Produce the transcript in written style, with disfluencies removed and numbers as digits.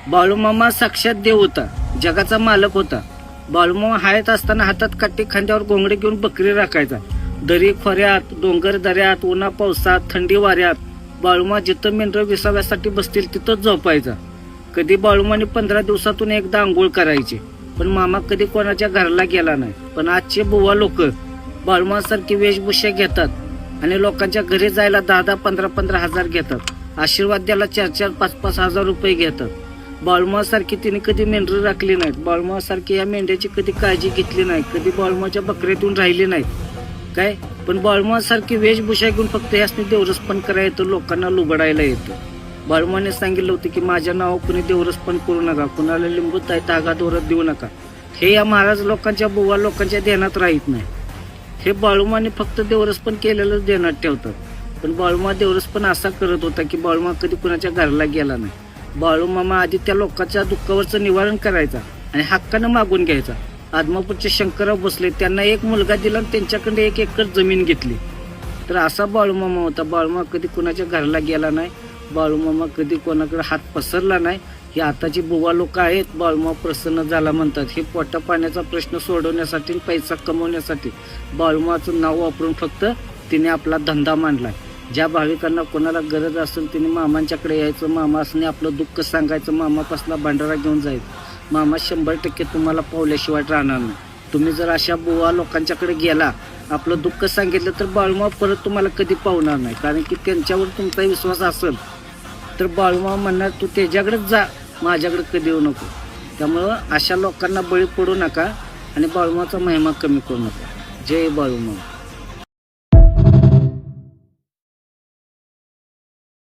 बाळूमामा साक्षात देव होता, जगाचा मालक होता. बाळूमामा हयात असताना हातात काठी, खांद्यावर घोंगडे घेऊन बकरी राखायचा. दरी खोऱ्यात, डोंगर दऱ्यात, उन्हा पावसात, थंडी वाऱ्यात बाळूमा जिथं मेंढरं विसाव्यासाठी बसतील तिथंच झोपायचा. कधी बाळूमाने 15 दिवसातून एकदा आंघोळ करायचे. पण मामा कधी कोणाच्या घराला गेला नाही. पण आजचे बुवा लोक बाळूमासारखी वेशभूषा घेतात आणि लोकांच्या घरी जायला 10-10, 15-15 हजार घेतात. आशीर्वाद द्यायला 4-4, 5-5 हजार रुपये घेतात. बाळूमासारखी तिने कधी मेंढरं राखली नाहीत. बाळूमासारखी या मेंढ्याची कधी काळजी घेतली नाही. कधी बाळूमाच्या बकऱ्यात येऊन राहिले नाहीत काय. पण बाळूमासारखी वेशभूषा घेऊन फक्त यासनी देवरसपण करायला येतं, लोकांना लुबडायला येतं. बाळूमाने सांगितलं होतं की माझ्या नावावर कुणी देवरसपण करू नका, कुणाला लिंबू ताई तागा दोरत देऊ नका. हे या महाराज लोकांच्या, बुवा लोकांच्या ध्यानात राहत नाही. हे बाळूमाने फक्त देवरसपण केलेलं ध्यानात ठेवतात. पण बाळूमा देवरसपण असा करत होता की बाळूमा कधी कुणाच्या घराला गेला नाही. बाळूमामा आधी त्या लोकांच्या दुःखावरचं निवारण करायचा आणि हक्कानं मागून घ्यायचा. आदमापूरचे शंकरराव भोसले त्यांना एक मुलगा दिला आणि त्यांच्याकडे 1 एकर जमीन घेतली. तर असा बाळूमामा होता. बाळूमामा कधी कुणाच्या घराला गेला नाही. बाळूमामा कधी कोणाकडे हात पसरला नाही. हे आताची बुवा लोक आहेत, बाळूमामा प्रसन्न झाला म्हणतात. हे पोटा पाण्याचा प्रश्न सोडवण्यासाठी, पैसा कमवण्यासाठी बाळूमाचं नाव वापरून फक्त तिने आपला धंदा मांडलाय. ज्या भाविकांना कोणाला गरज असेल तिने मामांच्याकडे यायचं, मामासने आपलं दुःख सांगायचं, मामापासला भांडारा घेऊन जायचं. मामा 100% तुम्हाला पावल्याशिवाय राहणार नाही. तुम्ही जर अशा बुवा लोकांच्याकडे गेला, आपलं दुःख सांगितलं तर बाळूमा परत तुम्हाला कधी पावणार नाही. कारण की त्यांच्यावर तुमचा विश्वास असेल तर बाळूमा म्हणणार तू त्याच्याकडेच जा, माझ्याकडे कधी येऊ नको. त्यामुळं अशा लोकांना बळी पडू नका आणि बाळूमाचा महिमा कमी करू नका. जय बाळूमा.